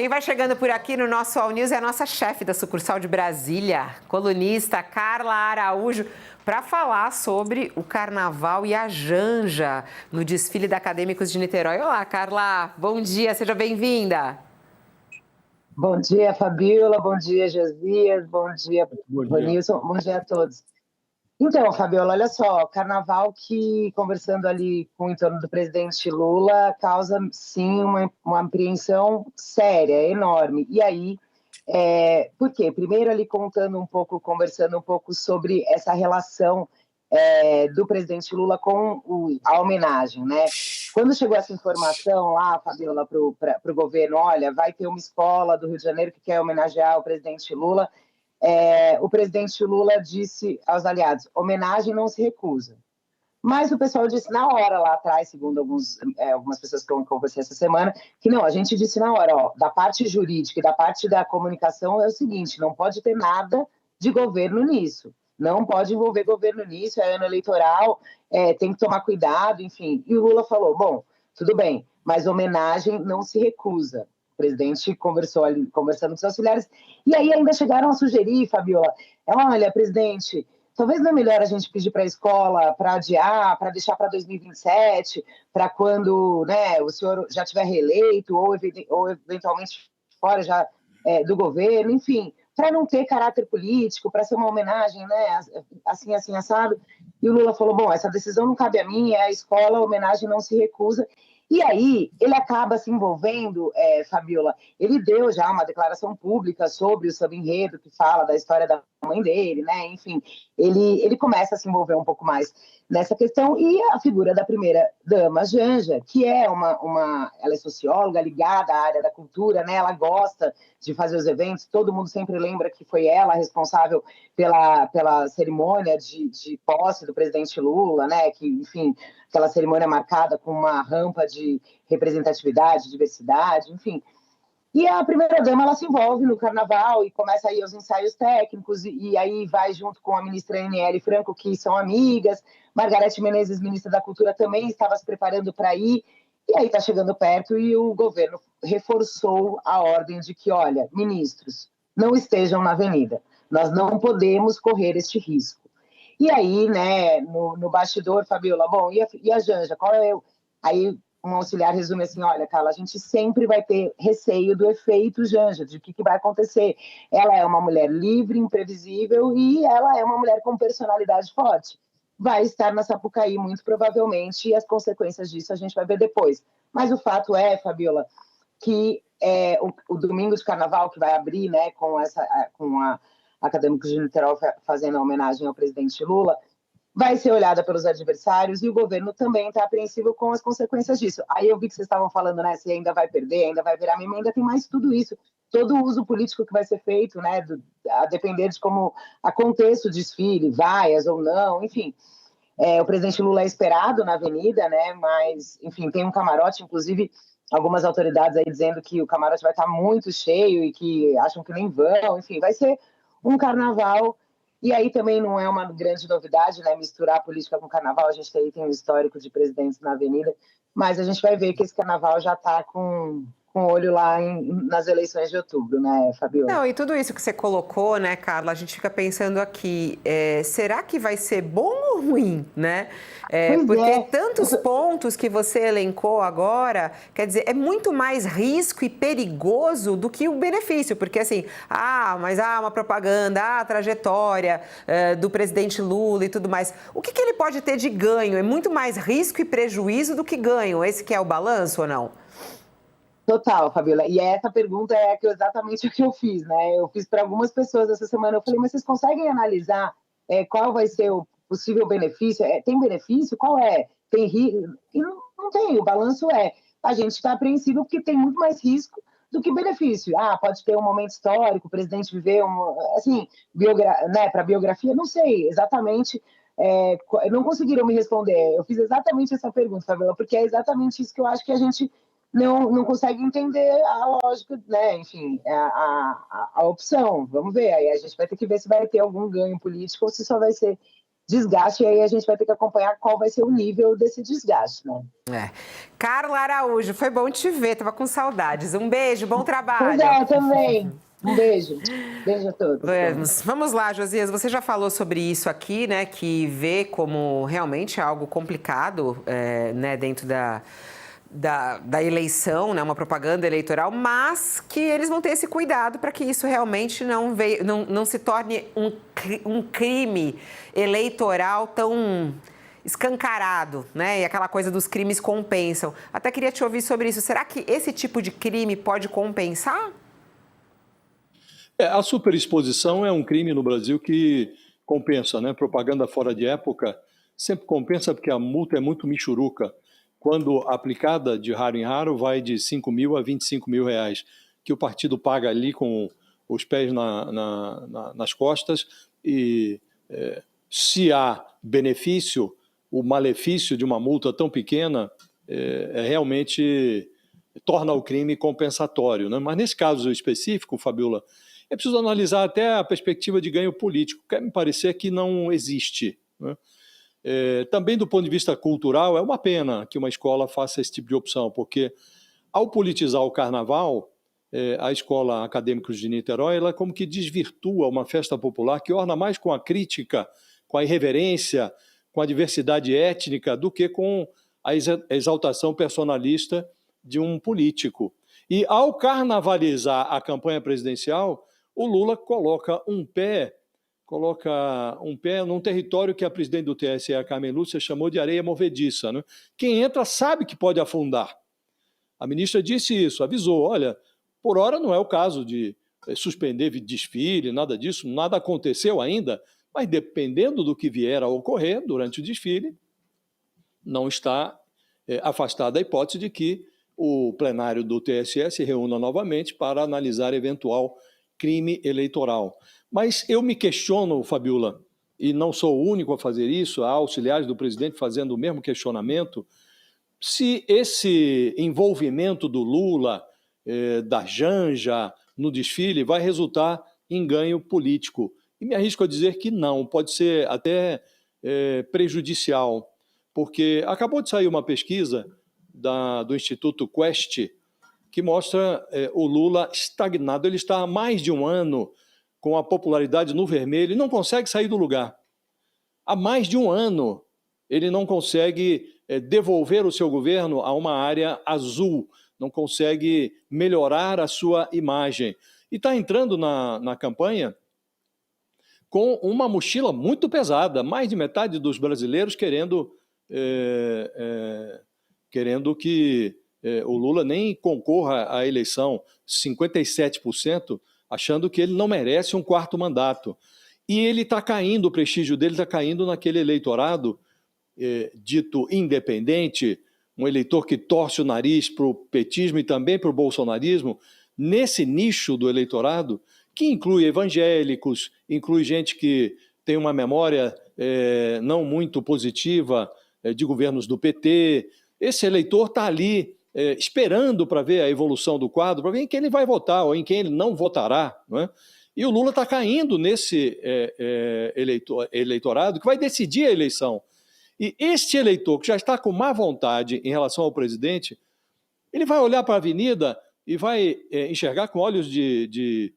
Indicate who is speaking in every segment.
Speaker 1: Quem vai chegando por aqui no nosso All News é a nossa chefe da sucursal de Brasília, colunista Carla Araújo, para falar sobre o carnaval e a Janja no desfile da Acadêmicos de Niterói. Olá, Carla, bom dia, seja bem-vinda.
Speaker 2: Bom dia, Fabiola, bom dia, Josias, bom dia,
Speaker 3: Bom dia.
Speaker 2: Vanilson, bom dia a todos. Então, Fabiola, olha só, carnaval que, conversando ali com o entorno do presidente Lula, causa, sim, uma apreensão séria, enorme. E aí, por quê? Primeiro ali contando um pouco, conversando um pouco sobre essa relação do presidente Lula com a homenagem, né? Quando chegou essa informação lá, Fabiola, para o governo, olha, vai ter uma escola do Rio de Janeiro que quer homenagear o presidente Lula, o presidente Lula disse aos aliados, homenagem não se recusa. Mas o pessoal disse na hora lá atrás, segundo algumas pessoas que eu conversei essa semana, que não, a gente disse na hora, ó, da parte jurídica e da parte da comunicação é o seguinte, não pode ter nada de governo nisso. Não pode envolver governo nisso, é ano eleitoral, tem que tomar cuidado, enfim. E o Lula falou, bom, tudo bem, mas homenagem não se recusa. O presidente conversando com os auxiliares, e aí ainda chegaram a sugerir, Fabiola, olha, presidente, talvez não é melhor a gente pedir para a escola para adiar, para deixar para 2027, para quando, né, o senhor já tiver reeleito ou eventualmente fora já do governo, enfim, para não ter caráter político, para ser uma homenagem, né, assim, assado. E o Lula falou, bom, essa decisão não cabe a mim, é a escola, a homenagem não se recusa. E aí ele acaba se envolvendo, Fabiola, ele deu já uma declaração pública sobre o samba-enredo, que fala da história da mãe dele, né? Enfim, ele começa a se envolver um pouco mais nessa questão, e a figura da primeira-dama, Janja, que é ela é socióloga ligada à área da cultura, né? Ela gosta de fazer os eventos, todo mundo sempre lembra que foi ela responsável pela cerimônia de posse do presidente Lula, né? Que, enfim, aquela cerimônia marcada com uma rampa de representatividade, diversidade, enfim. E a primeira-dama, ela se envolve no carnaval e começa aí os ensaios técnicos, e aí vai junto com a ministra Aniele Franco, que são amigas. Margarete Menezes, ministra da Cultura, também estava se preparando para ir, e aí está chegando perto e o governo reforçou a ordem de que, olha, ministros, não estejam na avenida, nós não podemos correr este risco. E aí, né, no bastidor, Fabiola, bom, e a Janja, qual é o... Aí um auxiliar resume assim, olha, Carla, a gente sempre vai ter receio do efeito Janja, de o que vai acontecer. Ela é uma mulher livre, imprevisível, e ela é uma mulher com personalidade forte. Vai estar na Sapucaí, muito provavelmente, e as consequências disso a gente vai ver depois. Mas o fato é, Fabiola, que o domingo de carnaval, que vai abrir, né, com a Acadêmicos de Niterói fazendo a homenagem ao presidente Lula, vai ser olhada pelos adversários, e o governo também está apreensivo com as consequências disso. Aí eu vi que vocês estavam falando, né, se ainda vai perder, ainda vai virar meme, ainda tem mais tudo isso, todo o uso político que vai ser feito, né, a depender de como aconteça o desfile, vaias ou não, enfim. O presidente Lula é esperado na avenida, né, mas, enfim, tem um camarote, inclusive algumas autoridades aí dizendo que o camarote vai estar muito cheio e que acham que nem vão, enfim, vai ser um carnaval. E aí também não é uma grande novidade, né, misturar a política com o carnaval, a gente aí tem um histórico de presidentes na avenida, mas a gente vai ver que esse carnaval já está com olho lá nas eleições de outubro, né, Fabiola?
Speaker 1: Não, e tudo isso que você colocou, né, Carla, a gente fica pensando aqui, será que vai ser bom ou ruim, né? Porque tantos pontos que você elencou agora, quer dizer, é muito mais risco e perigoso do que o benefício, porque assim, mas uma propaganda, a trajetória do presidente Lula e tudo mais. O que ele pode ter de ganho? É muito mais risco e prejuízo do que ganho. Esse que é o balanço ou não?
Speaker 2: Total, Fabiola. E essa pergunta é exatamente o que eu fiz, né? Eu fiz para algumas pessoas essa semana. Eu falei, mas vocês conseguem analisar qual vai ser o possível benefício? Tem benefício? Qual é? Tem risco? E não tem. O balanço a gente está apreensivo porque tem muito mais risco do que benefício. Pode ter um momento histórico, o presidente viver assim, né, para biografia, não sei exatamente. Não conseguiram me responder. Eu fiz exatamente essa pergunta, Fabiola, porque é exatamente isso que eu acho que a gente não consegue entender a lógica, né? Enfim, a opção. Vamos ver. Aí a gente vai ter que ver se vai ter algum ganho político ou se só vai ser desgaste, e aí a gente vai ter que acompanhar qual vai ser o nível desse desgaste, né?
Speaker 1: Carla Araújo, foi bom te ver, tava com saudades. Um beijo, bom
Speaker 2: Pois
Speaker 1: trabalho.
Speaker 2: é, também. Um beijo. Beijo a todos.
Speaker 1: Vamos lá, Josias, você já falou sobre isso aqui, né, que vê como realmente algo complicado, né, dentro da eleição, né, uma propaganda eleitoral, mas que eles vão ter esse cuidado para que isso realmente não se torne um crime eleitoral tão escancarado, né? E aquela coisa dos crimes compensam. Até queria te ouvir sobre isso. Será que esse tipo de crime pode compensar?
Speaker 3: A superexposição é um crime no Brasil que compensa, né? Propaganda fora de época sempre compensa porque a multa é muito michuruca. Quando aplicada de raro em raro, vai de 5 mil a 25 mil reais, que o partido paga ali com os pés nas costas. E se há benefício, o malefício de uma multa tão pequena realmente torna o crime compensatório, né? Mas nesse caso específico, Fabiola, é preciso analisar até a perspectiva de ganho político, que me parecer que não existe, né? Também do ponto de vista cultural, é uma pena que uma escola faça esse tipo de opção, porque ao politizar o carnaval, a Escola Acadêmicos de Niterói, ela como que desvirtua uma festa popular que orna mais com a crítica, com a irreverência, com a diversidade étnica, do que com a exaltação personalista de um político. E ao carnavalizar a campanha presidencial, o Lula coloca um pé num território que a presidente do TSE, a Carmen Lúcia, chamou de areia movediça, né? Quem entra sabe que pode afundar. A ministra disse isso, avisou, olha, por hora não é o caso de suspender desfile, nada disso, nada aconteceu ainda, mas dependendo do que vier a ocorrer durante o desfile, não está afastada a hipótese de que o plenário do TSE se reúna novamente para analisar eventual crime eleitoral. Mas eu me questiono, Fabiola, e não sou o único a fazer isso, há auxiliares do presidente fazendo o mesmo questionamento, se esse envolvimento do Lula, da Janja, no desfile, vai resultar em ganho político. E me arrisco a dizer que não, pode ser até prejudicial, porque acabou de sair uma pesquisa do Instituto Quest, que mostra o Lula estagnado. Ele está há mais de um ano com a popularidade no vermelho e não consegue sair do lugar. Há mais de um ano ele não consegue devolver o seu governo a uma área azul, não consegue melhorar a sua imagem. E está entrando na campanha com uma mochila muito pesada, mais de metade dos brasileiros querendo que o Lula nem concorra à eleição, 57% achando que ele não merece um quarto mandato. E ele está caindo, o prestígio dele está caindo naquele eleitorado dito independente, um eleitor que torce o nariz para o petismo e também para o bolsonarismo, nesse nicho do eleitorado, que inclui evangélicos, inclui gente que tem uma memória não muito positiva de governos do PT. Esse eleitor está ali esperando para ver a evolução do quadro, para ver em quem ele vai votar ou em quem ele não votará, não é? E o Lula está caindo nesse eleitorado que vai decidir a eleição. E este eleitor que já está com má vontade em relação ao presidente, ele vai olhar para a avenida e vai enxergar com olhos de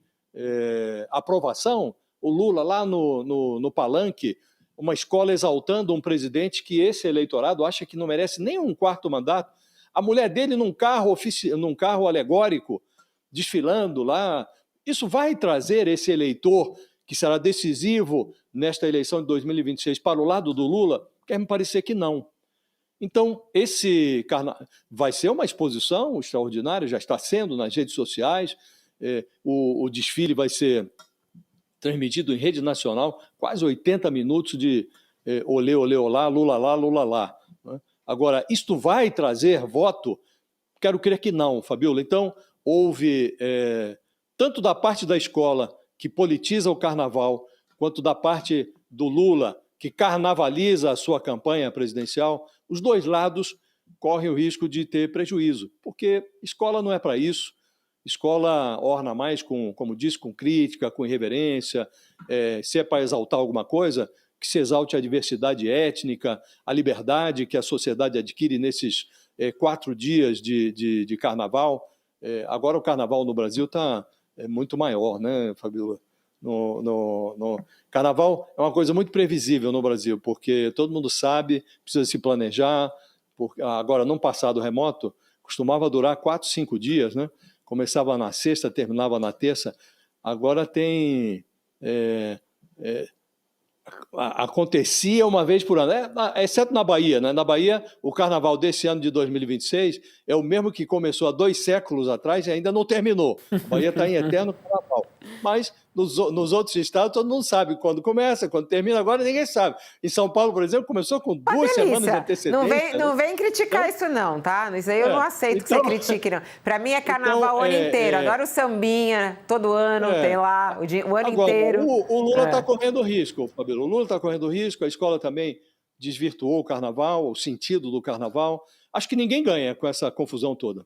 Speaker 3: aprovação o Lula lá no palanque, uma escola exaltando um presidente que esse eleitorado acha que não merece nem um quarto mandato. A mulher dele num carro alegórico, desfilando lá. Isso vai trazer esse eleitor, que será decisivo nesta eleição de 2026, para o lado do Lula? Quer me parecer que não. Então, vai ser uma exposição extraordinária, já está sendo nas redes sociais, o desfile vai ser transmitido em rede nacional, quase 80 minutos de olê, olê, olá, Lula lá, Lula lá. Agora, isto vai trazer voto? Quero crer que não, Fabiola. Então, houve, tanto da parte da escola, que politiza o carnaval, quanto da parte do Lula, que carnavaliza a sua campanha presidencial, os dois lados correm o risco de ter prejuízo, porque escola não é para isso. Escola orna mais, como disse, com crítica, com irreverência. Se é para exaltar alguma coisa, que se exalte a diversidade étnica, a liberdade que a sociedade adquire nesses 4 dias de carnaval. Agora o carnaval no Brasil está muito maior, né, Fabiola? Carnaval é uma coisa muito previsível no Brasil, porque todo mundo sabe, precisa se planejar. Agora, num passado remoto, costumava durar 4, 5 dias, né? Começava na sexta, terminava na terça. Agora tem... acontecia uma vez por ano, exceto na Bahia, né? Na Bahia, o carnaval desse ano de 2026 é o mesmo que começou há 2 séculos atrás e ainda não terminou. A Bahia está em eterno carnaval. Mas nos outros estados todo mundo sabe quando começa, quando termina, agora ninguém sabe. Em São Paulo, por exemplo, começou com 2 semanas de antecedência.
Speaker 1: Não vem criticar isso não, tá? Isso aí eu não aceito que você critique, não. Para mim é carnaval o ano inteiro. Agora o sambinha, todo ano tem lá, o ano inteiro.
Speaker 3: O Lula está correndo risco, Fabíola. O Lula está correndo risco, a escola também desvirtuou o carnaval, o sentido do carnaval. Acho que ninguém ganha com essa confusão toda.